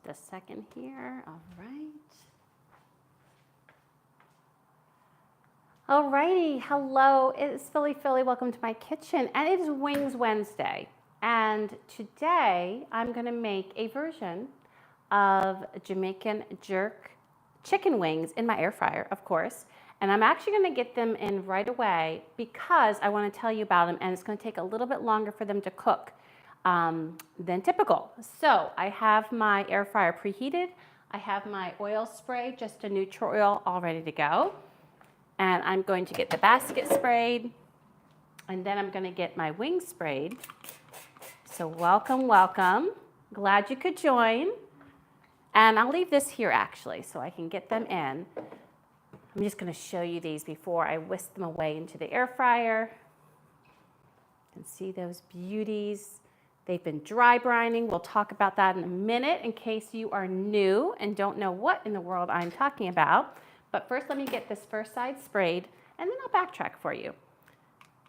a second here. All right. All righty. Hello. It's Philly. Welcome to my kitchen. And it is Wings Wednesday. And today I'm going to make a version of Jamaican jerk chicken wings in my air fryer, of course. And I'm actually going to get them in right away because I want to tell you about them, and it's going to take a little bit longer for them to cook than typical. So I have my air fryer preheated. I have my oil spray, just a neutral oil, all ready to go. And I'm going to get the basket sprayed, and then I'm going to get my wings sprayed. So welcome, welcome. Glad you could join. And I'll leave this here actually so I can get them in. I'm just going to show you these before I whisk them away into the air fryer. And see those beauties. They've been dry brining. We'll talk about that in a minute in case you are new and don't know what in the world I'm talking about. But first, let me get this first side sprayed, and then I'll backtrack for you.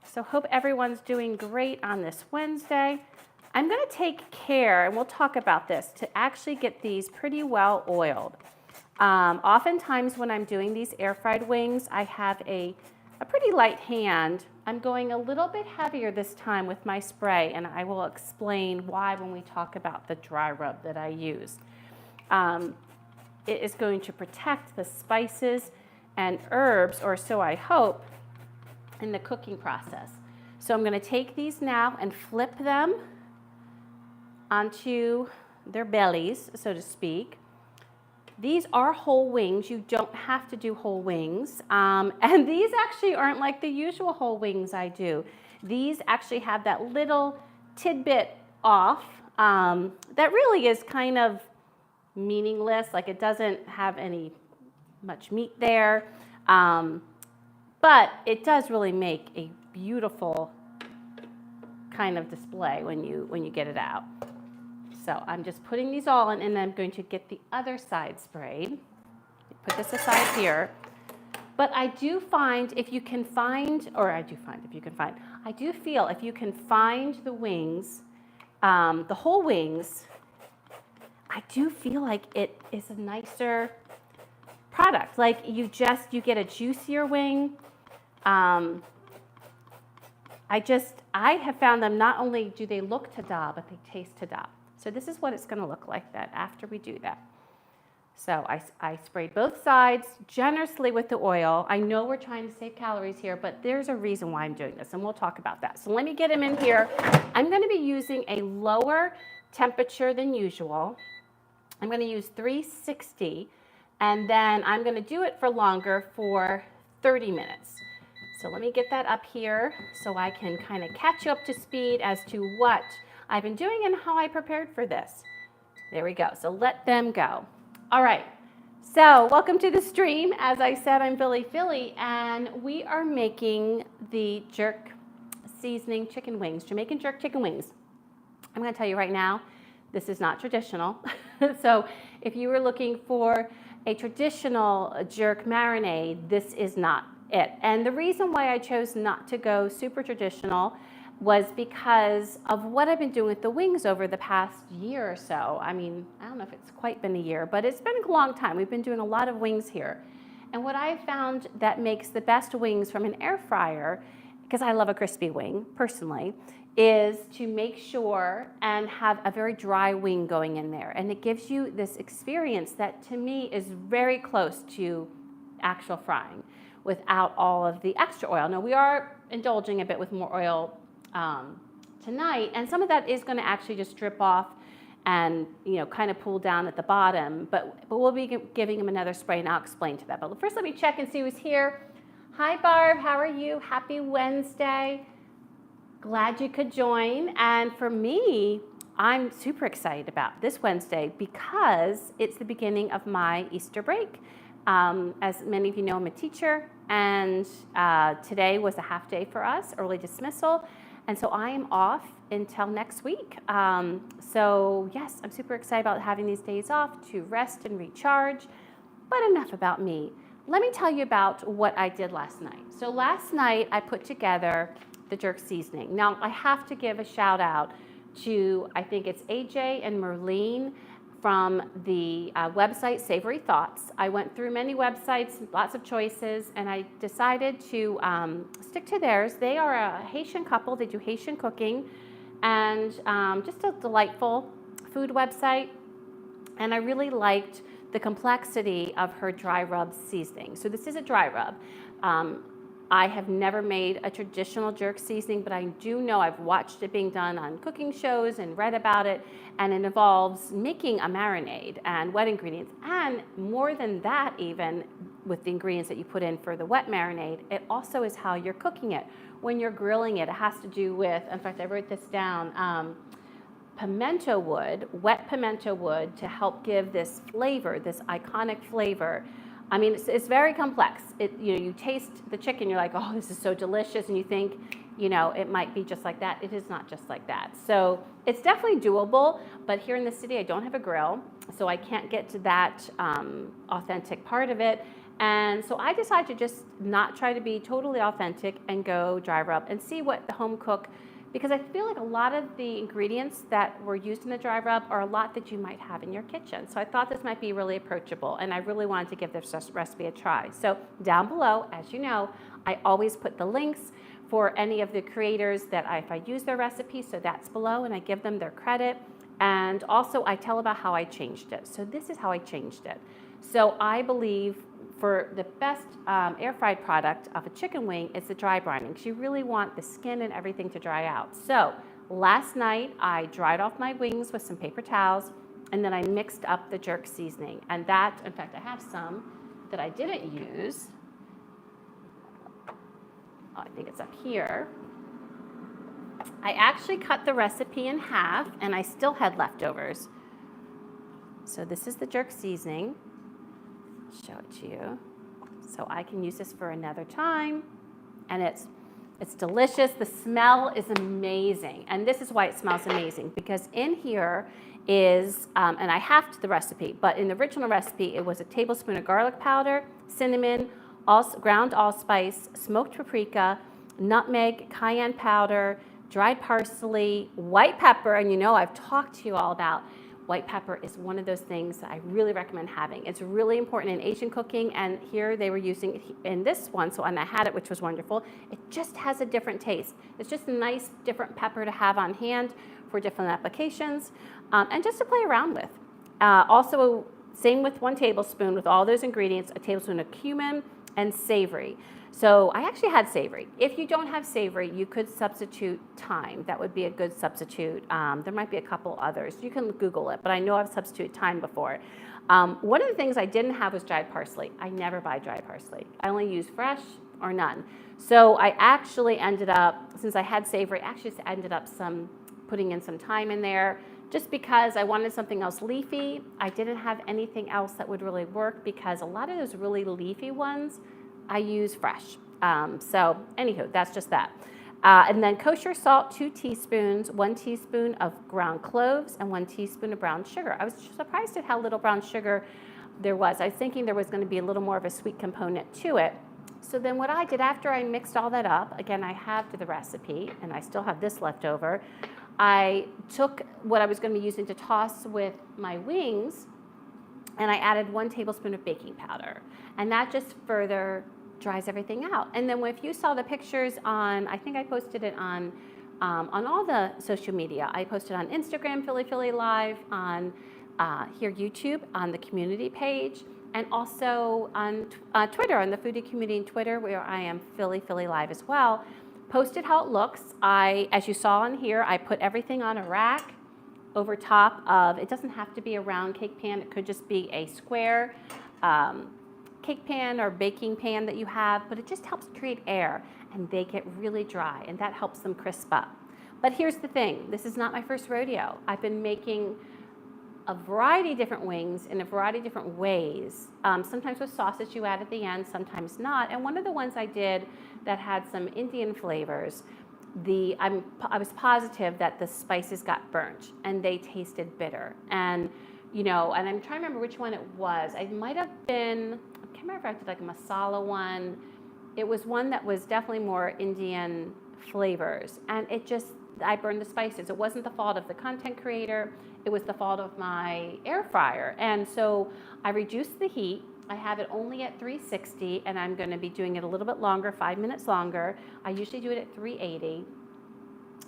So hope everyone's doing great on this Wednesday. I'm going to take care, and we'll talk about this, to actually get these pretty well oiled. Oftentimes when I'm doing these air fried wings, I have a pretty light hand. I'm going a little bit heavier this time with my spray, and I will explain why when we talk about the dry rub that I use. It is going to protect the spices and herbs, or so I hope, in the cooking process. So I'm going to take these now and flip them onto their bellies, so to speak. These are whole wings. You don't have to do whole wings. And these actually aren't like the usual whole wings I do. These actually have that little tidbit off that really is kind of meaningless. Like it doesn't have any much meat there. But it does really make a beautiful kind of display when you get it out. So I'm just putting these all in, and then I'm going to get the other side sprayed. Put this aside here. But I do find if you can find, I do feel if you can find the wings, the whole wings, I do feel like it is a nicer product. Like you get a juicier wing. I have found them, not only do they look ta-da, but they taste ta-da. So this is what it's going to look like then after we do that. So I sprayed both sides generously with the oil. I know we're trying to save calories here, but there's a reason why I'm doing this, and we'll talk about that. So let me get them in here. I'm going to be using a lower temperature than usual. I'm going to use 360, and then I'm going to do it for longer, for 30 minutes. So let me get that up here so I can kind of catch you up to speed as to what I've been doing and how I prepared for this. There we go. So let them go. All right. So welcome to the stream. As I said, I'm Philly, and we are making the jerk seasoning chicken wings, Jamaican jerk chicken wings. I'm going to tell you right now, this is not traditional. So if you were looking for a traditional jerk marinade, this is not it. And the reason why I chose not to go super traditional was because of what I've been doing with the wings over the past year or so. I mean, I don't know if it's quite been a year, but it's been a long time. We've been doing a lot of wings here. And what I found that makes the best wings from an air fryer, because I love a crispy wing personally, is to make sure and have a very dry wing going in there. And it gives you this experience that to me is very close to actual frying without all of the extra oil. Now we are indulging a bit with more oil tonight, and some of that is going to actually just drip off and kind of pull down at the bottom, but we'll be giving them another spray, and I'll explain to that. But first let me check and see who's here. Hi Barb, how are you? Happy Wednesday. Glad you could join. And for me, I'm super excited about this Wednesday because it's the beginning of my Easter break. As many of you know, I'm a teacher, and today was a half day for us, early dismissal. And so I am off until next week. So yes, I'm super excited about having these days off to rest and recharge. But enough about me. Let me tell you about what I did last night. So last night I put together the jerk seasoning. Now I have to give a shout out to, I think it's AJ and Merlene from the website Savory Thoughts. I went through many websites, lots of choices, and I decided to stick to theirs. They are a Haitian couple. They do Haitian cooking, and just a delightful food website. And I really liked the complexity of her dry rub seasoning. So this is a dry rub. I have never made a traditional jerk seasoning, but I do know I've watched it being done on cooking shows and read about it, and it involves making a marinade and wet ingredients. And more than that, even with the ingredients that you put in for the wet marinade, it also is how you're cooking it. When you're grilling it, it has to do with, in fact, I wrote this down, pimento wood, wet pimento wood, to help give this flavor, this iconic flavor. I mean, it's very complex. You taste the chicken, you're like, oh, this is so delicious, and you think, it might be just like that. It is not just like that. So it's definitely doable, but here in the city, I don't have a grill, so I can't get to that authentic part of it. And so I decided to just not try to be totally authentic and go dry rub and see what the home cook, because I feel like a lot of the ingredients that were used in the dry rub are a lot that you might have in your kitchen. So I thought this might be really approachable, and I really wanted to give this recipe a try. So down below, as you know, I always put the links for any of the creators that if I use their recipe, so that's below, and I give them their credit. And also I tell about how I changed it. So this is how I changed it. So I believe for the best air fried product of a chicken wing is the dry brining, because you really want the skin and everything to dry out. So last night I dried off my wings with some paper towels, and then I mixed up the jerk seasoning. And that, in fact, I have some that I didn't use. Oh, I think it's up here. I actually cut the recipe in half, and I still had leftovers. So this is the jerk seasoning. Show it to you. So I can use this for another time, and it's delicious. The smell is amazing, and this is why it smells amazing, because in here is, and I halved the recipe, but in the original recipe it was a tablespoon of garlic powder, cinnamon, ground allspice, smoked paprika, nutmeg, cayenne powder, dried parsley, white pepper, and I've talked to you all about white pepper is one of those things that I really recommend having. It's really important in Asian cooking, and here they were using it in this one, so and I had it, which was wonderful. It just has a different taste. It's just a nice, different pepper to have on hand for different applications, and just to play around with. Also, same with 1 tablespoon with all those ingredients, a tablespoon of cumin and savory. So I actually had savory. If you don't have savory, you could substitute thyme. That would be a good substitute. There might be a couple others. You can Google it, but I know I've substituted thyme before. One of the things I didn't have was dried parsley. I never buy dried parsley. I only use fresh or none. So I actually ended up, since I had savory, putting in some thyme in there, just because I wanted something else leafy. I didn't have anything else that would really work, because a lot of those really leafy ones I use fresh. So anywho, that's just that. And then kosher salt, 2 teaspoons, 1 teaspoon of ground cloves, and 1 teaspoon of brown sugar. I was surprised at how little brown sugar there was. I was thinking there was going to be a little more of a sweet component to it. So then what I did after I mixed all that up, again, I halved the recipe, and I still have this left over. I took what I was going to be using to toss with my wings, and I added 1 tablespoon of baking powder. And that just further dries everything out. And then if you saw the pictures on, I think I posted it on all the social media. I posted on Instagram, Philly Live, on here YouTube, on the community page, and also on Twitter, on the foodie community on Twitter, where I am Philly Live as well. Posted how it looks. As you saw on here, I put everything on a rack over top of, it doesn't have to be a round cake pan, it could just be a square cake pan or baking pan that you have, but it just helps create air, and they get really dry, and that helps them crisp up. But here's the thing, this is not my first rodeo. I've been making a variety of different wings in a variety of different ways. Sometimes with sausage you add at the end, sometimes not. And one of the ones I did that had some Indian flavors, I was positive that the spices got burnt and they tasted bitter. And and I'm trying to remember which one it was. It might have been, I can't remember if I did like a masala one. It was one that was definitely more Indian flavors, and it just I burned the spices. It wasn't the fault of the content creator. It was the fault of my air fryer. And so I reduced the heat. I have it only at 360, and I'm going to be doing it a little bit longer, 5 minutes longer. I usually do it at 380.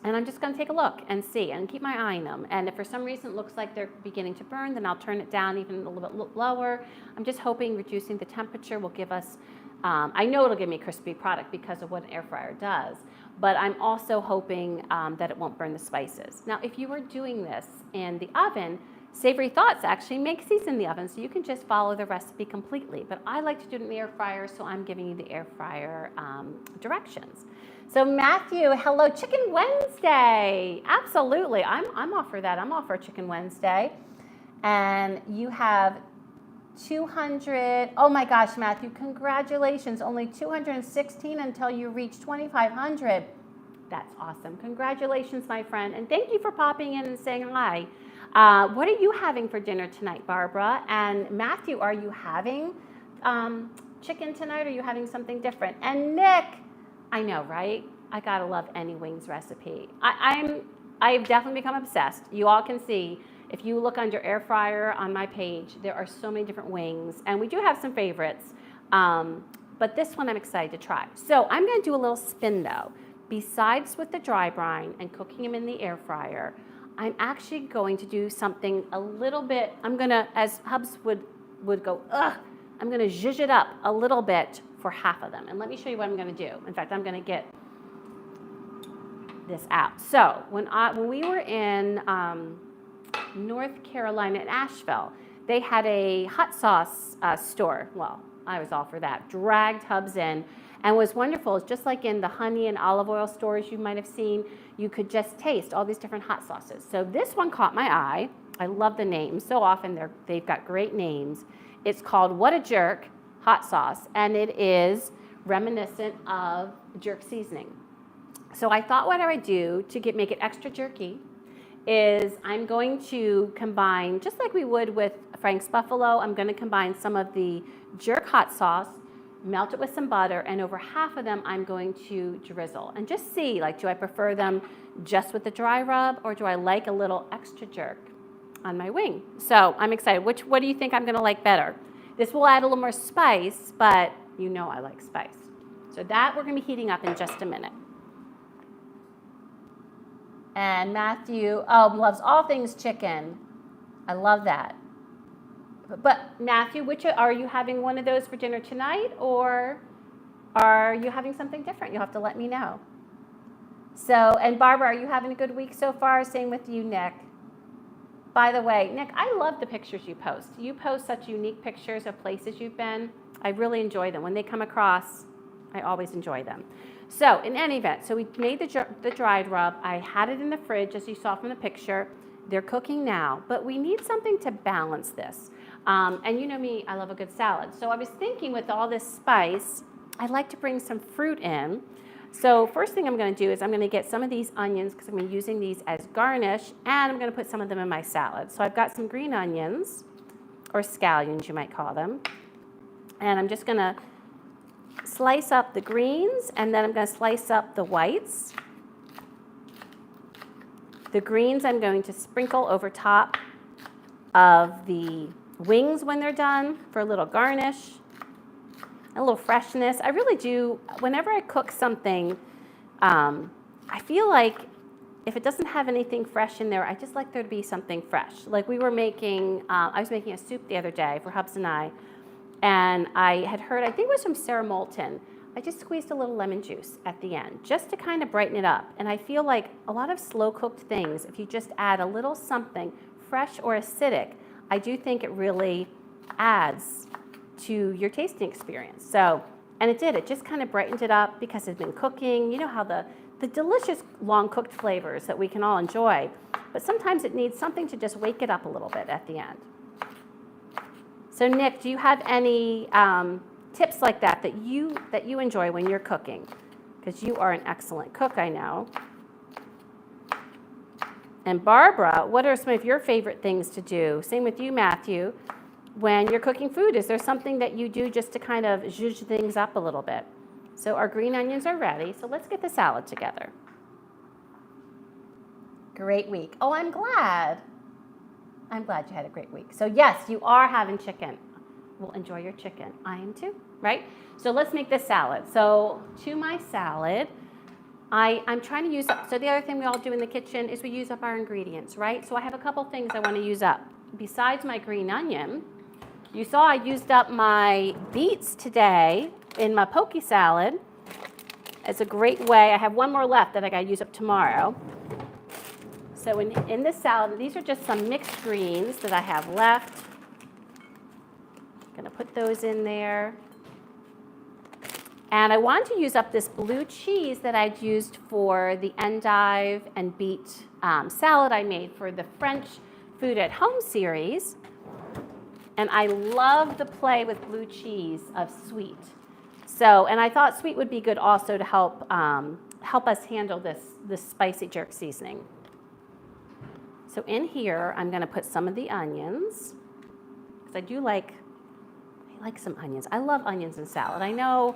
And I'm just going to take a look and see and keep my eye on them. And if for some reason it looks like they're beginning to burn, then I'll turn it down even a little bit lower. I'm just hoping reducing the temperature will give us, I know it'll give me a crispy product because of what an air fryer does, but I'm also hoping that it won't burn the spices. Now, if you are doing this in the oven, Savory Thoughts actually makes these in the oven, so you can just follow the recipe completely. But I like to do it in the air fryer, so I'm giving you the air fryer directions. So Matthew, hello, Chicken Wednesday. Absolutely, I'm all for that. I'm all for Chicken Wednesday. And you have 200, oh my gosh, Matthew, congratulations. Only 216 until you reach 2,500. That's awesome. Congratulations, my friend. And thank you for popping in and saying hi. What are you having for dinner tonight, Barbara? And Matthew, are you having chicken tonight, or are you having something different? And Nick, I know, right? I gotta love any wings recipe. I've definitely become obsessed. You all can see, if you look under air fryer on my page, there are so many different wings, and we do have some favorites, but this one I'm excited to try. So I'm gonna do a little spin though. Besides with the dry brine and cooking them in the air fryer, I'm actually going to do something a little bit, I'm gonna, as Hubs would go, ugh, I'm gonna zhuzh it up a little bit for half of them. And let me show you what I'm gonna do. In fact, I'm gonna get this out. So when we were in North Carolina at Asheville, they had a hot sauce store. Well, I was all for that. Dragged Hubs in, and was wonderful. It's just like in the honey and olive oil stores you might have seen. You could just taste all these different hot sauces. So this one caught my eye. I love the name. So often they've got great names. It's called What a Jerk hot sauce, and it is reminiscent of jerk seasoning. So I thought what I would do to make it extra jerky is I'm going to combine, just like we would with Frank's Buffalo, I'm going to combine some of the jerk hot sauce, melt it with some butter, and over half of them I'm going to drizzle. And just see, like, do I prefer them just with the dry rub, or do I like a little extra jerk on my wing? So I'm excited. What do you think I'm going to like better? This will add a little more spice, but you know I like spice. So that we're going to be heating up in just a minute. And Matthew, loves all things chicken. I love that. But Matthew, are you having one of those for dinner tonight, or are you having something different? You'll have to let me know. So, and Barbara, are you having a good week so far? Same with you, Nick. By the way, Nick, I love the pictures you post. You post such unique pictures of places you've been. I really enjoy them. When they come across, I always enjoy them. So in any event, so we made the dried rub. I had it in the fridge, as you saw from the picture. They're cooking now, but we need something to balance this. And you know me, I love a good salad. So I was thinking, with all this spice, I'd like to bring some fruit in. So first thing I'm going to do is I'm going to get some of these onions, because I'm going to be using these as garnish, and I'm going to put some of them in my salad. So I've got some green onions, or scallions you might call them, and I'm just going to slice up the greens, and then I'm going to slice up the whites. The greens I'm going to sprinkle over top of the wings when they're done for a little garnish, a little freshness. I really do, whenever I cook something, I feel like if it doesn't have anything fresh in there, I just like there to be something fresh. Like we were making, I was making a soup the other day for Hubs and I had heard, I think it was from Sarah Moulton, I just squeezed a little lemon juice at the end, just to kind of brighten it up. And I feel like a lot of slow-cooked things, if you just add a little something fresh or acidic, I do think it really adds to your tasting experience. So, and it did, it just kind of brightened it up because it's been cooking. You know how the delicious long-cooked flavors that we can all enjoy, but sometimes it needs something to just wake it up a little bit at the end. So Nick, do you have any tips like that you enjoy when you're cooking? Because you are an excellent cook, I know. And Barbara, what are some of your favorite things to do? Same with you, Matthew. When you're cooking food, is there something that you do just to kind of zhuzh things up a little bit? So our green onions are ready, so let's get the salad together. Great week. Oh, I'm glad. I'm glad you had a great week. So yes, you are having chicken. Well, enjoy your chicken. I am too, right? So let's make this salad. So to my salad, I'm trying to use up, so the other thing we all do in the kitchen is we use up our ingredients, right? So I have a couple things I want to use up. Besides my green onion, you saw I used up my beets today in my poke salad. It's a great way. I have one more left that I got to use up tomorrow. So in this salad, these are just some mixed greens that I have left. I'm going to put those in there. And I want to use up this blue cheese that I'd used for the endive and beet salad I made for the French Food at Home series. And I love the play with blue cheese of sweet. So, and I thought sweet would be good also to help us handle this spicy jerk seasoning. So in here, I'm going to put some of the onions, because I like some onions. I love onions in salad. I know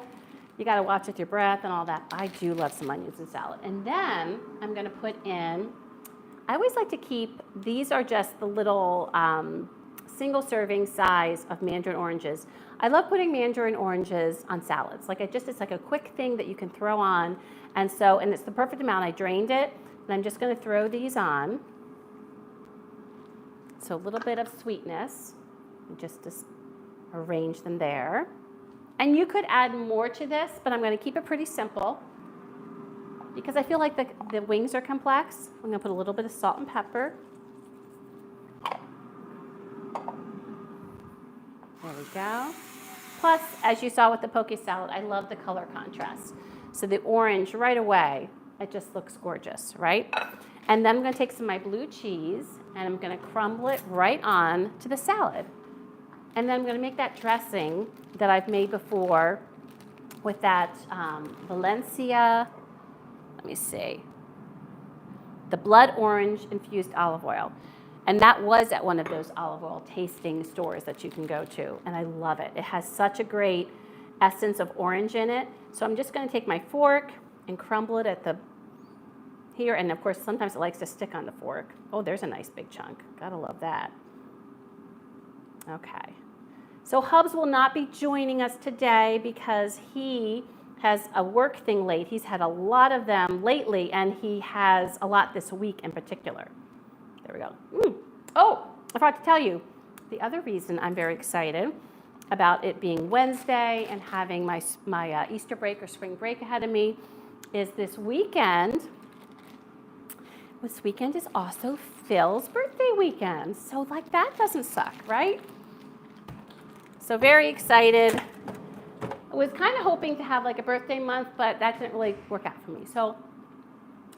you got to watch with your breath and all that. I do love some onions in salad. And then I'm going to put in, I always like to keep, these are just the little single serving size of mandarin oranges. I love putting mandarin oranges on salads. It's like a quick thing that you can throw on. And it's the perfect amount. I drained it, and I'm just going to throw these on. So a little bit of sweetness, just to arrange them there. And you could add more to this, but I'm going to keep it pretty simple because I feel like the wings are complex. I'm going to put a little bit of salt and pepper. There we go. Plus, as you saw with the poke salad, I love the color contrast. So the orange right away, it just looks gorgeous, right? And then I'm going to take some of my blue cheese and I'm going to crumble it right on to the salad. And then I'm going to make that dressing that I've made before with that Valencia, let me see, the blood orange infused olive oil. And that was at one of those olive oil tasting stores that you can go to. And I love it. It has such a great essence of orange in it. So I'm just going to take my fork and crumble it at the here. And of course, sometimes it likes to stick on the fork. Oh, there's a nice big chunk. Gotta love that. Okay. So Hubs will not be joining us today because he has a work thing late. He's had a lot of them lately, and he has a lot this week in particular. There we go. Oh, I forgot to tell you, the other reason I'm very excited about it being Wednesday and having my Easter break or spring break ahead of me is this weekend. This weekend is also Phil's birthday weekend. So like that doesn't suck, right? So very excited. I was kind of hoping to have like a birthday month, but that didn't really work out for me. So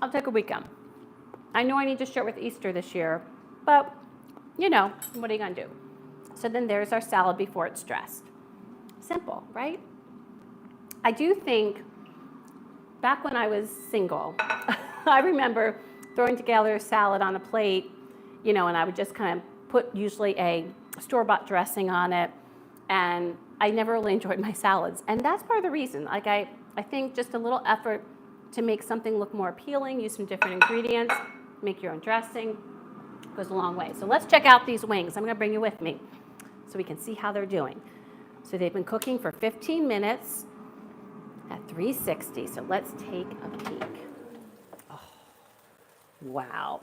I'll take a weekend. I know I need to share with Easter this year, but you know, what are you gonna do? So then there's our salad before it's dressed. Simple, right? I do think back when I was single, I remember throwing together a salad on a plate, you know, and I would just kind of put usually a store-bought dressing on it, and I never really enjoyed my salads. And that's part of the reason. Like I think just a little effort to make something look more appealing, use some different ingredients, make your own dressing, goes a long way. So let's check out these wings. I'm going to bring you with me so we can see how they're doing. So they've been cooking for 15 minutes at 360. So let's take a peek. Oh, wow.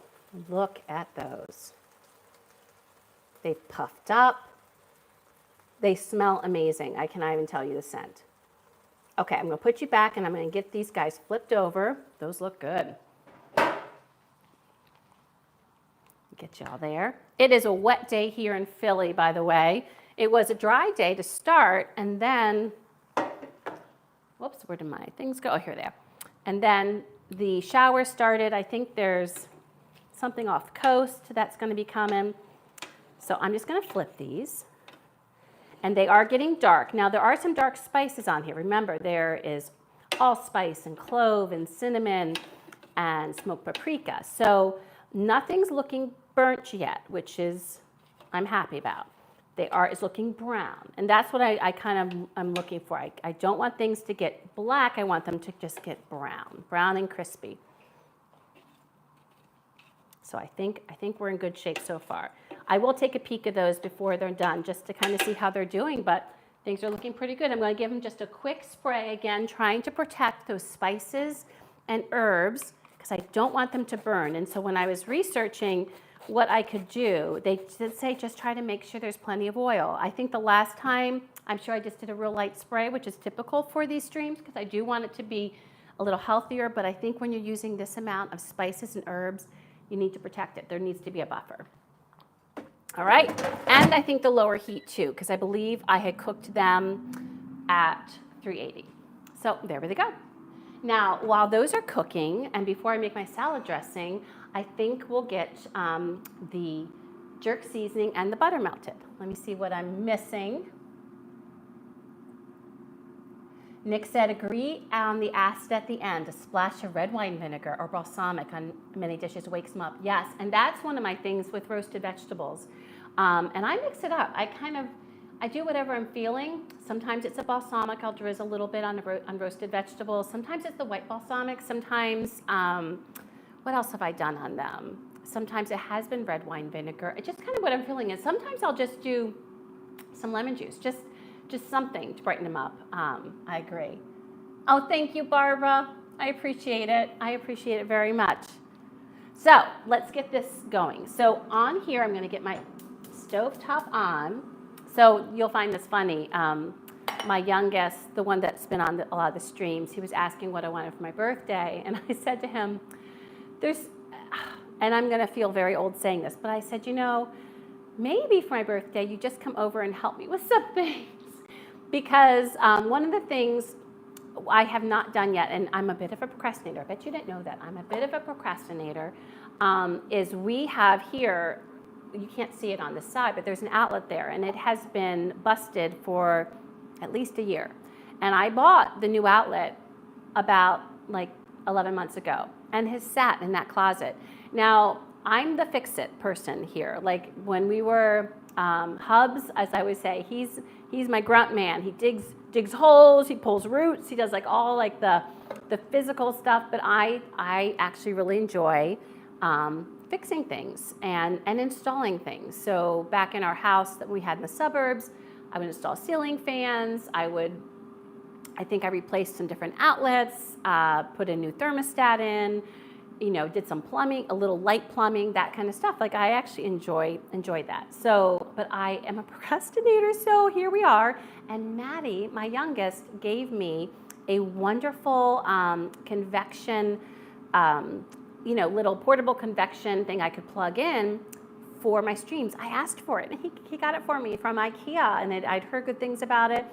Look at those. They've puffed up. They smell amazing. I cannot even tell you the scent. Okay, I'm going to put you back and I'm going to get these guys flipped over. Those look good. Get y'all there. It is a wet day here in Philly, by the way. It was a dry day to start, and then, whoops, where did my things go? Oh, here they are. And then the shower started. I think there's something off the coast that's going to be coming. So I'm just going to flip these. And they are getting dark. Now, there are some dark spices on here. Remember, there is allspice and clove and cinnamon and smoked paprika. So nothing's looking burnt yet, which is I'm happy about. It's looking brown, and that's what I'm looking for. I don't want things to get black. I want them to just get brown and crispy. So I think we're in good shape so far. I will take a peek at those before they're done just to kind of see how they're doing, but things are looking pretty good. I'm going to give them just a quick spray, again, trying to protect those spices and herbs because I don't want them to burn. And so when I was researching what I could do, they did say just try to make sure there's plenty of oil. I think the last time, I'm sure I just did a real light spray, which is typical for these streams because I do want it to be a little healthier, but I think when you're using this amount of spices and herbs, you need to protect it. There needs to be a buffer. All right, and I think the lower heat too, because I believe I had cooked them at 380. So there we go. Now, while those are cooking, and before I make my salad dressing, I think we'll get the jerk seasoning and the butter melted. Let me see what I'm missing. Nick said, agree on the acid at the end. A splash of red wine vinegar or balsamic on many dishes wakes them up. Yes, and that's one of my things with roasted vegetables. And I mix it up. I do whatever I'm feeling. Sometimes it's a balsamic. I'll drizzle a little bit on roasted vegetables. Sometimes it's the white balsamic. Sometimes, what else have I done on them? Sometimes it has been red wine vinegar. It's just kind of what I'm feeling. And sometimes I'll just do some lemon juice, just something to brighten them up. I agree. Oh, thank you, Barbara. I appreciate it. I appreciate it very much. So let's get this going. So on here, I'm going to get my stovetop on. So you'll find this funny. My youngest, the one that's been on a lot of the streams, he was asking what I wanted for my birthday. And I said to him, and I'm going to feel very old saying this, but I said, you know, maybe for my birthday, you just come over and help me with some things. Because one of the things I have not done yet, and I'm a bit of a procrastinator, I bet you didn't know that, I'm a bit of a procrastinator, is we have here, you can't see it on the side, but there's an outlet there, and it has been busted for at least a year. And I bought the new outlet about like 11 months ago, and has sat in that closet. Now, I'm the fix-it person here. Like when we were Hubs, as I would say, he's my grunt man. He digs holes, he pulls roots, he does like all like the physical stuff, but I actually really enjoy fixing things and installing things. So back in our house that we had in the suburbs, I would install ceiling fans. I think I replaced some different outlets, put a new thermostat in, did some plumbing, a little light plumbing, that kind of stuff. Like I actually enjoy that. So, but I am a procrastinator, so here we are. And Maddie, my youngest, gave me a wonderful convection, little portable convection thing I could plug in for my streams. I asked for it, and he got it for me from IKEA, and I'd heard good things about it.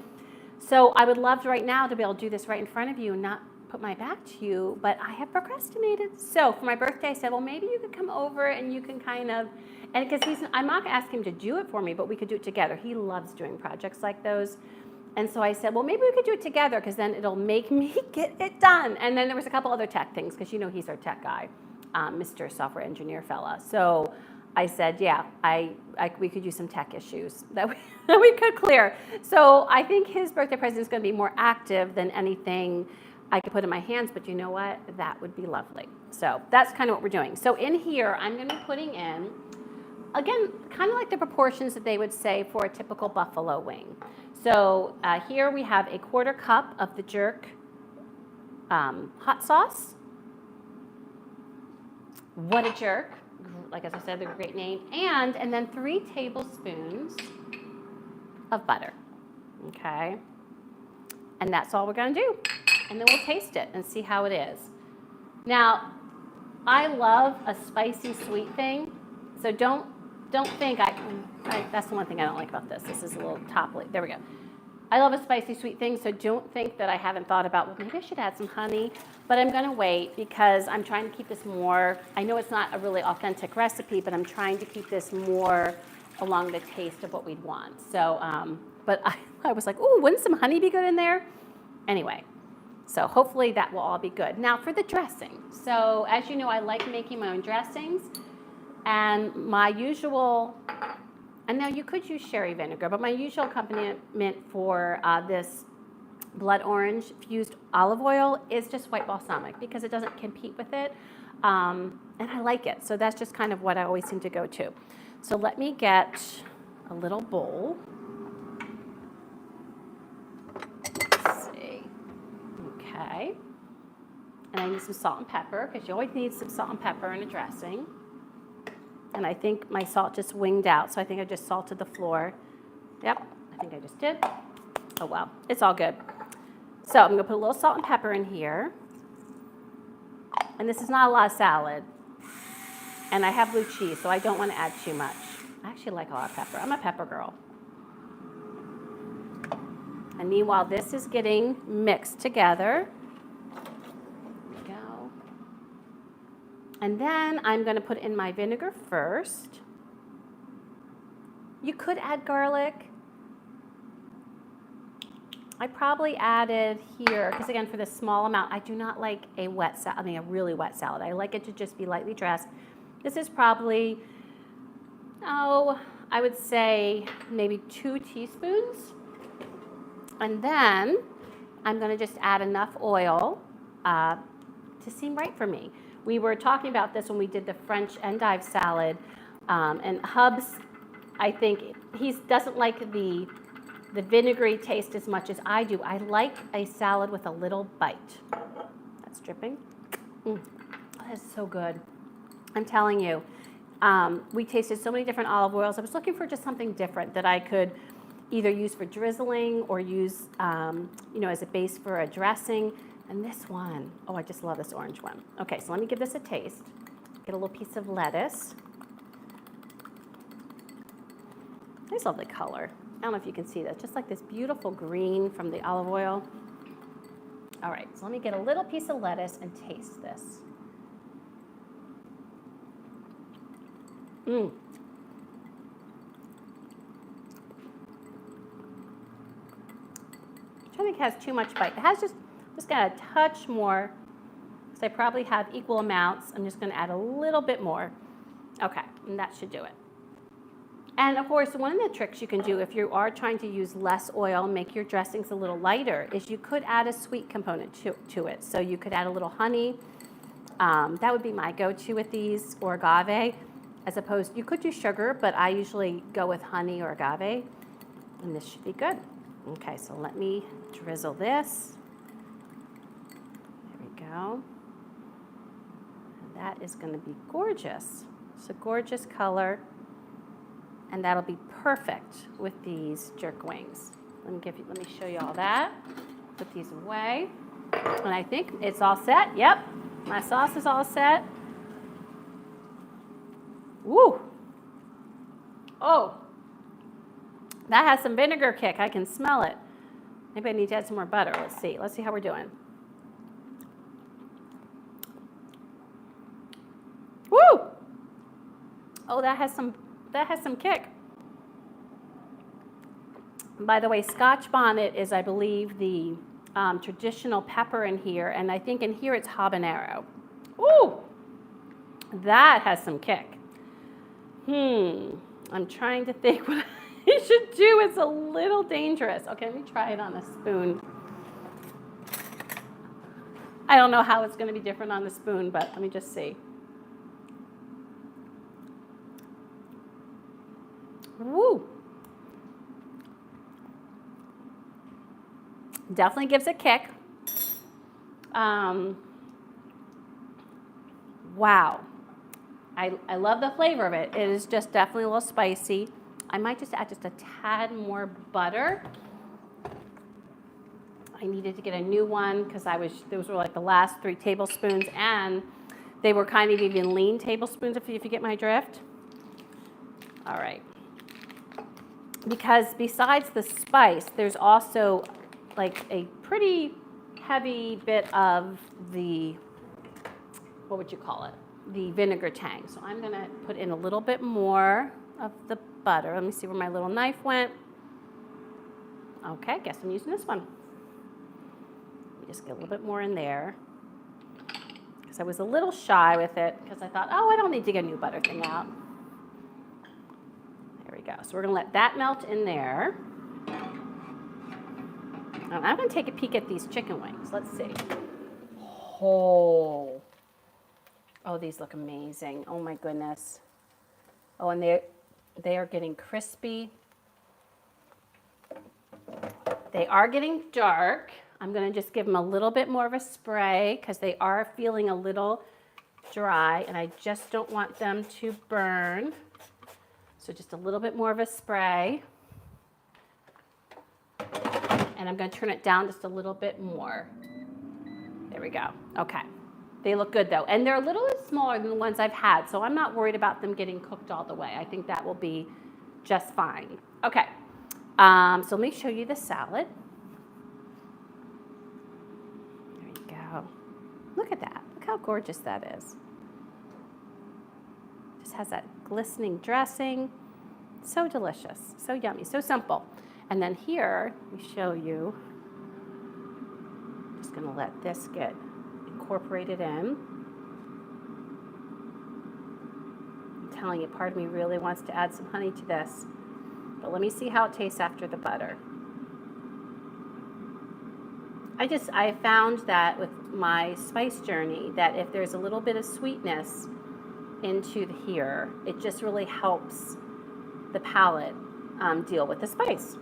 So I would love right now to be able to do this right in front of you and not put my back to you, but I have procrastinated. So for my birthday, I said, well, maybe you could come over and you can kind of, and because I'm not gonna ask him to do it for me, but we could do it together. He loves doing projects like those. And so I said, well, maybe we could do it together because then it'll make me get it done. And then there was a couple other tech things because he's our tech guy, Mr. Software Engineer fella. So I said, yeah, we could use some tech issues that we could clear. So I think his birthday present is going to be more active than anything I could put in my hands, but you know what? That would be lovely. So that's kind of what we're doing. So in here, I'm going to be putting in, again, kind of like the proportions that they would say for a typical buffalo wing. So here we have a 1/4 cup of the jerk hot sauce. What a Jerk. Like as I said, they're a great name. And then 3 tablespoons of butter. Okay. And that's all we're going to do. And then we'll taste it and see how it is. Now, I love a spicy sweet thing. So don't think that's the one thing I don't like about this. This is a little top lid. There we go. I love a spicy sweet thing, so don't think that I haven't thought about, well, maybe I should add some honey, but I'm going to wait because I'm trying to keep this more, I know it's not a really authentic recipe, but I'm trying to keep this more along the taste of what we'd want. So, but I was like, oh, wouldn't some honey be good in there? Anyway, so hopefully that will all be good. Now for the dressing. So as you know, I like making my own dressings, and my usual, and now you could use sherry vinegar, but my usual accompaniment for this blood orange fused olive oil is just white balsamic because it doesn't compete with it. And I like it. So that's just kind of what I always seem to go to. So let me get a little bowl. Let's see. Okay. And I need some salt and pepper because you always need some salt and pepper in a dressing. And I think my salt just winged out, so I think I just salted the floor. Yep, I think I just did. Oh well, it's all good. So I'm gonna put a little salt and pepper in here. And this is not a lot of salad. And I have blue cheese, so I don't want to add too much. I actually like a lot of pepper. I'm a pepper girl. And meanwhile, this is getting mixed together. There we go. And then I'm going to put in my vinegar first. You could add garlic. I probably added here, because again, for this small amount, I do not like a a really wet salad. I like it to just be lightly dressed. This is probably, I would say maybe 2 teaspoons. And then I'm going to just add enough oil to seem right for me. We were talking about this when we did the French endive salad, and Hubs, I think, he doesn't like the vinegary taste as much as I do. I like a salad with a little bite. That's dripping. That is so good. I'm telling you, we tasted so many different olive oils. I was looking for just something different that I could either use for drizzling or use, as a base for a dressing. And this one, oh, I just love this orange one. Okay, so let me give this a taste. Get a little piece of lettuce. Nice lovely color. I don't know if you can see that, just like this beautiful green from the olive oil. All right, so let me get a little piece of lettuce and taste this. Which I think has too much bite. It has just got a touch more, because I probably have equal amounts. I'm just going to add a little bit more. Okay, and that should do it. And of course, one of the tricks you can do if you are trying to use less oil, make your dressings a little lighter, is you could add a sweet component to it. So you could add a little honey. That would be my go-to with these, or agave, as opposed, you could do sugar, but I usually go with honey or agave, and this should be good. Okay, so let me drizzle this. There we go. And that is going to be gorgeous. It's a gorgeous color. And that'll be perfect with these jerk wings. Let me show you all that. Put these away. And I think it's all set. Yep, my sauce is all set. Woo! Oh, that has some vinegar kick. I can smell it. Maybe I need to add some more butter. Let's see. Let's see how we're doing. Woo! Oh, that has some kick. By the way, Scotch bonnet is, I believe, the traditional pepper in here, and I think in here it's habanero. Ooh, that has some kick. I'm trying to think what I should do. It's a little dangerous. Okay, let me try it on a spoon. I don't know how it's going to be different on the spoon, but let me just see. Woo! Definitely gives a kick. Wow. I love the flavor of it. It is just definitely a little spicy. I might just add just a tad more butter. I needed to get a new one because those were like the last 3 tablespoons, and they were kind of even lean tablespoons, if you get my drift. All right. Because besides the spice, there's also like a pretty heavy bit of the, what would you call it? The vinegar tang. So I'm going to put in a little bit more of the butter. Let me see where my little knife went. Okay, guess I'm using this one. Let me just get a little bit more in there. Because I was a little shy with it, because I thought, oh, I don't need to get a new butter thing out. There we go. So we're going to let that melt in there. And I'm going to take a peek at these chicken wings. Let's see. Oh, these look amazing. Oh my goodness. Oh, and they are getting crispy. They are getting dark. I'm going to just give them a little bit more of a spray because they are feeling a little dry, and I just don't want them to burn. So just a little bit more of a spray. And I'm going to turn it down just a little bit more. There we go. Okay. They look good though. And they're a little bit smaller than the ones I've had, so I'm not worried about them getting cooked all the way. I think that will be just fine. Okay. So let me show you the salad. There you go. Look at that. Look how gorgeous that is. Just has that glistening dressing. So delicious. So yummy. So simple. And then here, we show you, just going to let this get incorporated in. I'm telling you, part of me really wants to add some honey to this. But let me see how it tastes after the butter. I found that with my spice journey, that if there's a little bit of sweetness into here, it just really helps the palate deal with the spice.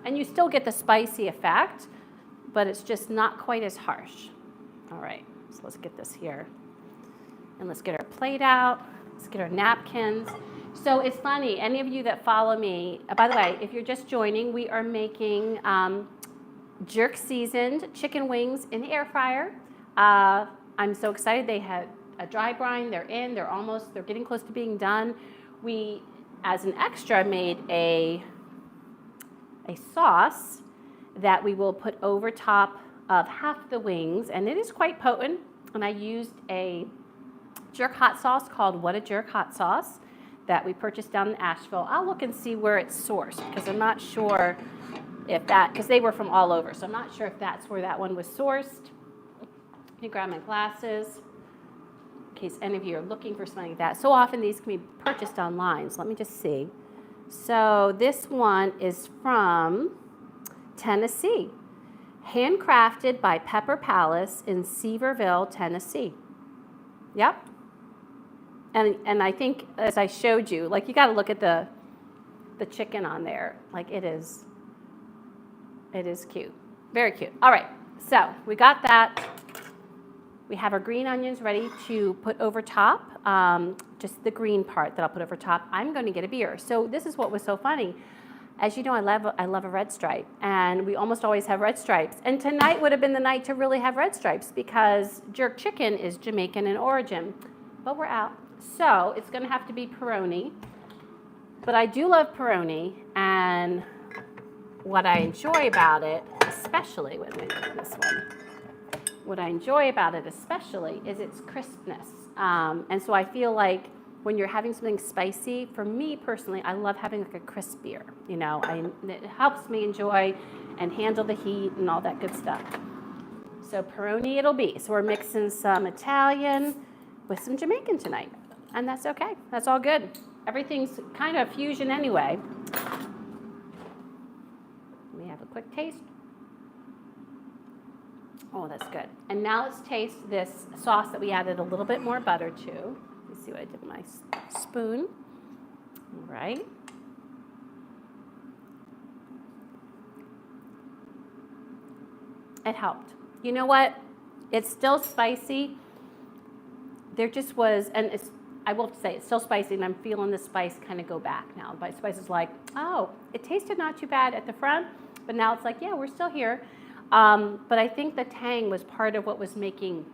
And you still get the spicy effect, but it's just not quite as harsh. All right, so let's get this here. And let's get our plate out. Let's get our napkins. So it's funny, any of you that follow me, by the way, if you're just joining, we are making jerk seasoned chicken wings in the air fryer. I'm so excited. They had a dry brine, they're getting close to being done. We, as an extra, made a sauce that we will put over top of half the wings, and it is quite potent. And I used a jerk hot sauce called What a Jerk Hot Sauce that we purchased down in Asheville. I'll look and see where it's sourced because I'm not sure if because they were from all over, so I'm not sure if that's where that one was sourced. Let me grab my glasses in case any of you are looking for something like that. So often these can be purchased online, so let me just see. So this one is from Tennessee, handcrafted by Pepper Palace in Sevierville, Tennessee. Yep. And I think, as I showed you, like you got to look at the chicken on there. Like it is cute, very cute. All right, so we got that. We have our green onions ready to put over top, just the green part that I'll put over top. I'm going to get a beer. So this is what was so funny. As you know, I love a red stripe, and we almost always have red stripes. And tonight would have been the night to really have red stripes because jerk chicken is Jamaican in origin, but we're out. So it's going to have to be Peroni. But I do love Peroni, and what I enjoy about it, especially with this one, what I enjoy about it especially is its crispness. And so I feel like when you're having something spicy, for me personally, I love having like a crisp beer. You know, it helps me enjoy and handle the heat and all that good stuff. So Peroni it'll be. So we're mixing some Italian with some Jamaican tonight. And that's okay. That's all good. Everything's kind of fusion anyway. Let me have a quick taste. Oh, that's good. And now let's taste this sauce that we added a little bit more butter to. Let me see what I did with my spoon. All right. It helped. You know what? It's still spicy. There just was, and I will say it's still spicy, and I'm feeling the spice kind of go back now. The spice is like, oh, it tasted not too bad at the front, but now it's like, yeah, we're still here. But I think the tang was part of what was making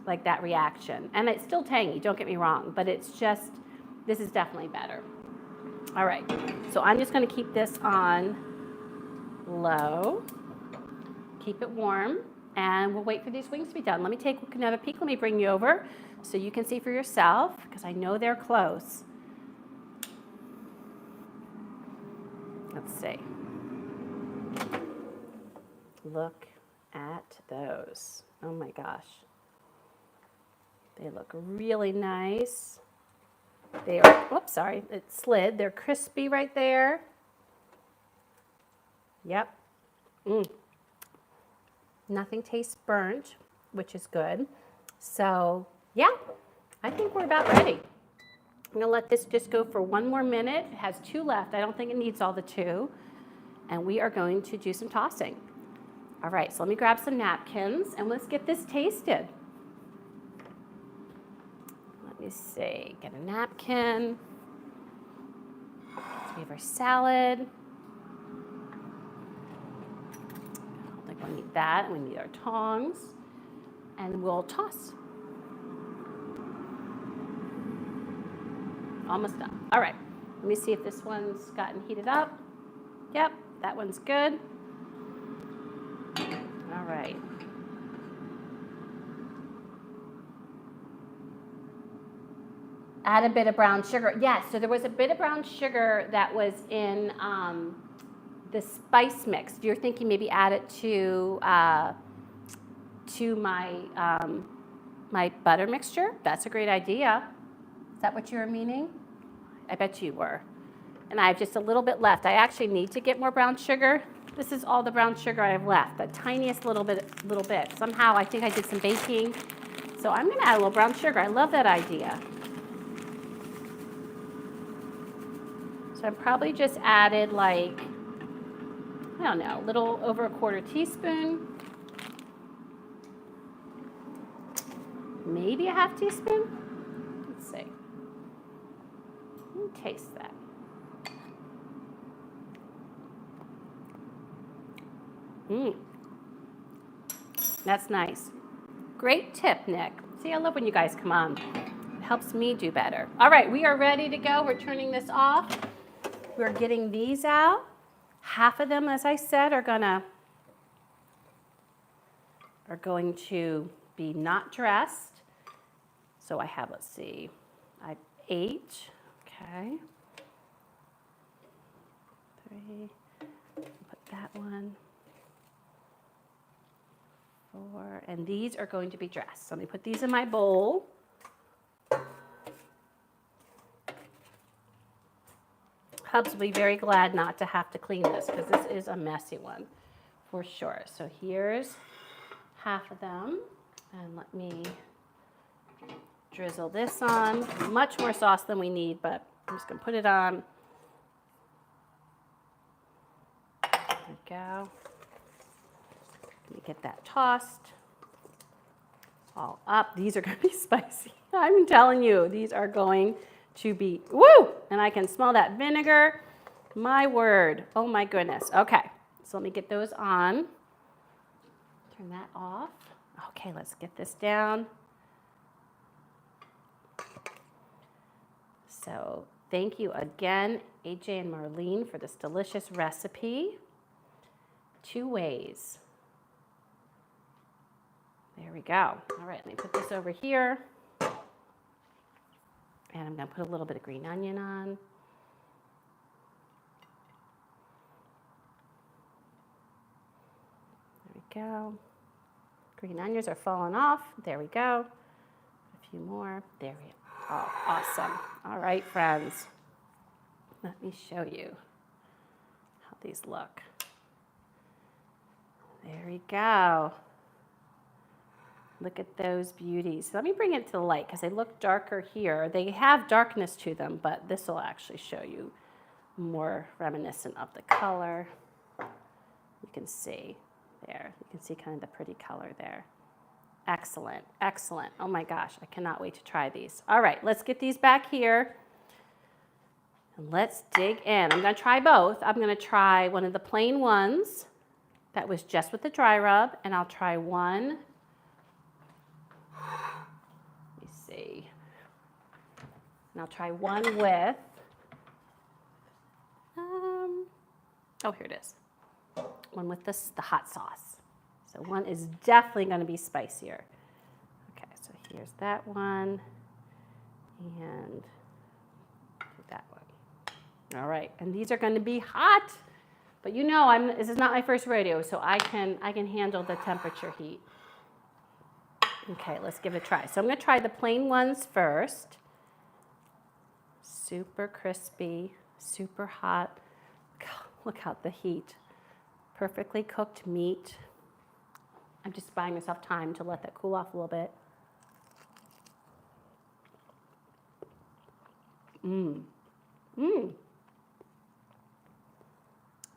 like that reaction. And it's still tangy, don't get me wrong, but it's just, this is definitely better. All right, so I'm just gonna keep this on low, keep it warm, and we'll wait for these wings to be done. Let me take another peek, let me bring you over so you can see for yourself, because I know they're close. Let's see. Look at those. Oh my gosh. They look really nice. They are, whoops, sorry, it slid. They're crispy right there. Yep. Nothing tastes burnt, which is good. So yeah, I think we're about ready. I'm gonna let this just go for 1 more minute. It has 2 left. I don't think it needs all the 2. And we are going to do some tossing. All right, so let me grab some napkins and let's get this tasted. Let me see, get a napkin. So we have our salad. I don't think we need that. We need our tongs. And we'll toss. Almost done. All right, let me see if this one's gotten heated up. Yep, that one's good. All right. Add a bit of brown sugar. Yes, so there was a bit of brown sugar that was in the spice mix. You're thinking maybe add it to my my butter mixture. That's a great idea. Is that what you were meaning? I bet you were. And I have just a little bit left. I actually need to get more brown sugar. This is all the brown sugar I have left, the tiniest little bit. Somehow I think I did some baking. So I'm gonna add a little brown sugar. I love that idea. So I probably just added like, I don't know, a little over a 1/4 teaspoon. Maybe a 1/2 teaspoon. Let's see. Let me taste that. That's nice. Great tip, Nick. See, I love when you guys come on. It helps me do better. All right, we are ready to go. We're turning this off. We're getting these out. Half of them, as I said, are going to be not dressed. So I have, let's see, I have 8. Okay. 3. Put that one. 4, and these are going to be dressed. So let me put these in my bowl. Hubs will be very glad not to have to clean this because this is a messy one for sure. So here's half of them, and let me drizzle this on. Much more sauce than we need, but I'm just gonna put it on. There we go. Let me get that tossed all up. These are going to be spicy. I'm telling you, these are going to be, woo! And I can smell that vinegar. My word. Oh my goodness. Okay, so let me get those on. Turn that off. Okay, let's get this down. So thank you again, AJ and Marlene, for this delicious recipe. 2 ways. There we go. All right, let me put this over here. And I'm going to put a little bit of green onion on. There we go. Green onions are falling off. There we go. A few more. There we go. Oh, awesome. All right, friends. Let me show you how these look. There we go. Look at those beauties. Let me bring it to the light because they look darker here. They have darkness to them, but this will actually show you more reminiscent of the color. You can see there. You can see kind of the pretty color there. Excellent, excellent. Oh my gosh, I cannot wait to try these. All right, let's get these back here. And let's dig in. I'm gonna try both. I'm gonna try one of the plain ones that was just with the dry rub, and I'll try one. Let me see. And I'll try one with, oh, here it is. One with the hot sauce. So one is definitely going to be spicier. Okay, so here's that one. And that one. All right, and these are going to be hot. But you know, this is not my first rodeo, so I can handle the temperature heat. Okay, let's give it a try. So I'm going to try the plain ones first. Super crispy, super hot. Look out the heat. Perfectly cooked meat. I'm just buying myself time to let that cool off a little bit. Mmm. Mmm.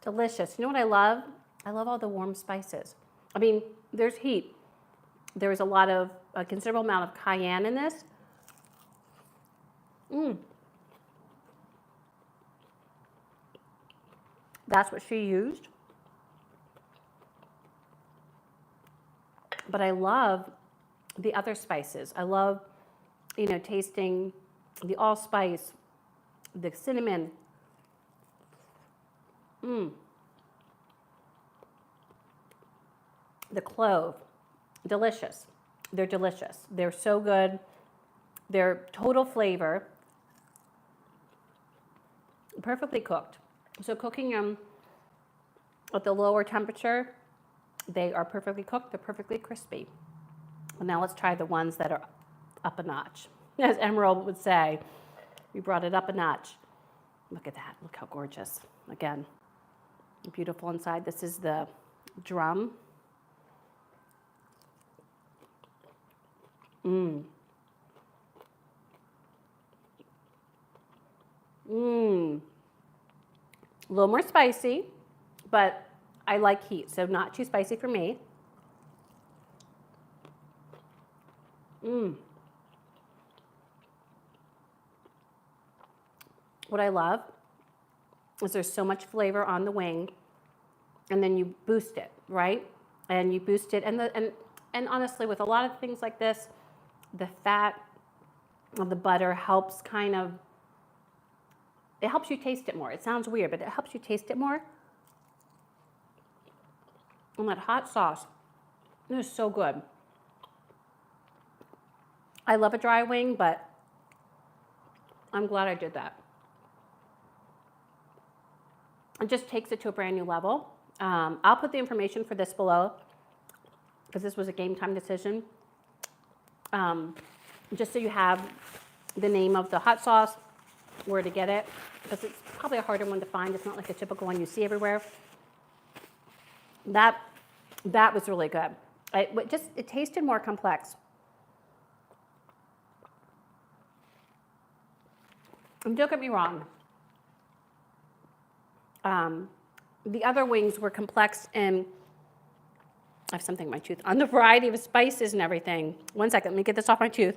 Delicious. You know what I love? I love all the warm spices. I mean, there's heat. There's a considerable amount of cayenne in this. Mmm. That's what she used. But I love the other spices. I love, tasting the allspice, the cinnamon. The clove. Delicious. They're delicious. They're so good. They're total flavor. Perfectly cooked. So cooking them at the lower temperature, they are perfectly cooked. They're perfectly crispy. Well, now let's try the ones that are up a notch. As Emerald would say, we brought it up a notch. Look at that. Look how gorgeous. Again, beautiful inside. This is the drum. Mmm. Mmm. A little more spicy, but I like heat, so not too spicy for me. Mmm. What I love is there's so much flavor on the wing, and then you boost it, right? And you boost it, and honestly, with a lot of things like this, the fat of the butter helps it helps you taste it more. It sounds weird, but it helps you taste it more. And that hot sauce, it is so good. I love a dry wing, but I'm glad I did that. It just takes it to a brand new level. I'll put the information for this below because this was a game time decision. Just so you have the name of the hot sauce, where to get it, because it's probably a harder one to find. It's not like a typical one you see everywhere. That was really good. It tasted more complex. And don't get me wrong. The other wings were complex and I have something in my tooth. On the variety of spices and everything. One second, let me get this off my tooth.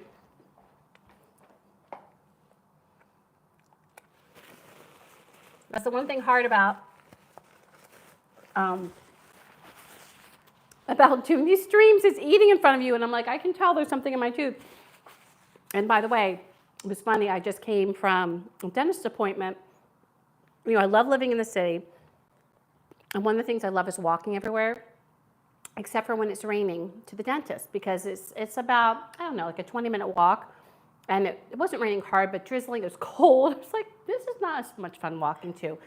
That's the one thing hard about doing these streams is eating in front of you. And I'm like, I can tell there's something in my tooth. And by the way, it was funny. I just came from a dentist appointment. I love living in the city. And one of the things I love is walking everywhere, except for when it's raining, to the dentist, because it's about, I don't know, like a 20-minute walk. And it wasn't raining hard, but drizzling. It was cold. It's like, this is not as much fun walking to.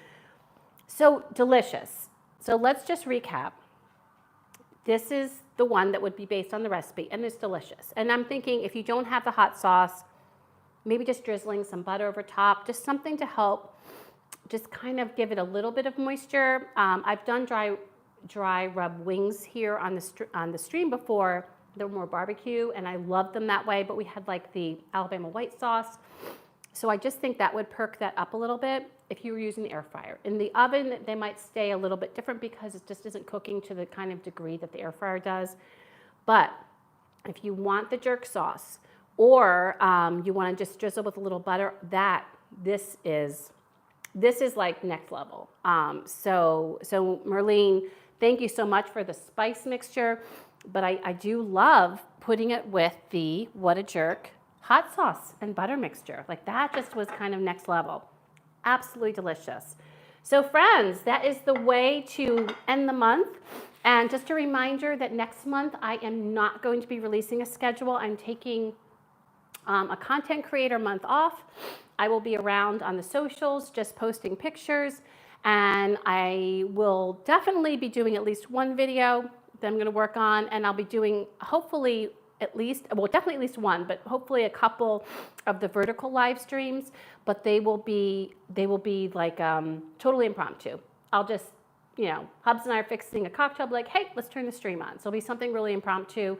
So delicious. So let's just recap. This is the one that would be based on the recipe, and it's delicious. And I'm thinking if you don't have the hot sauce, maybe just drizzling some butter over top, just something to help just kind of give it a little bit of moisture. I've done dry rub wings here on the stream before. They're more barbecue, and I love them that way, but we had like the Alabama white sauce. So I just think that would perk that up a little bit if you were using the air fryer. In the oven, they might stay a little bit different because it just isn't cooking to the kind of degree that the air fryer does. But if you want the jerk sauce, or you want to just drizzle with a little butter, this is like next level. So Merlene, thank you so much for the spice mixture. But I do love putting it with the What a Jerk hot sauce and butter mixture. Like that just was kind of next level. Absolutely delicious. So friends, that is the way to end the month. And just a reminder that next month I am not going to be releasing a schedule. I'm taking a content creator month off. I will be around on the socials, just posting pictures. And I will definitely be doing at least one video that I'm going to work on, and I'll be doing hopefully definitely at least one, but hopefully a couple of the vertical live streams, but they will be like totally impromptu. I'll just Hubs and I are fixing a cocktail, like, hey, let's turn the stream on. So it'll be something really impromptu.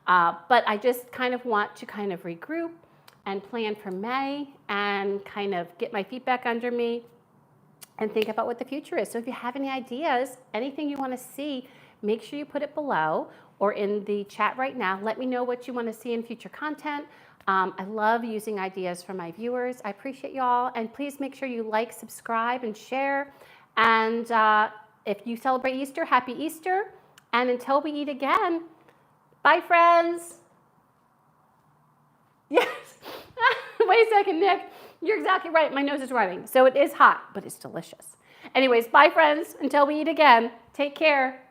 But I just kind of want to kind of regroup and plan for May and kind of get my feet back under me and think about what the future is. So if you have any ideas, anything you want to see, make sure you put it below or in the chat right now. Let me know what you want to see in future content. I love using ideas from my viewers. I appreciate y'all. And please make sure you like, subscribe, and share. And if you celebrate Easter, happy Easter. And until we eat again, bye, friends. Yes. Wait a second, Nick. You're exactly right. My nose is running. So it is hot, but it's delicious. Anyways, bye, friends. Until we eat again, take care.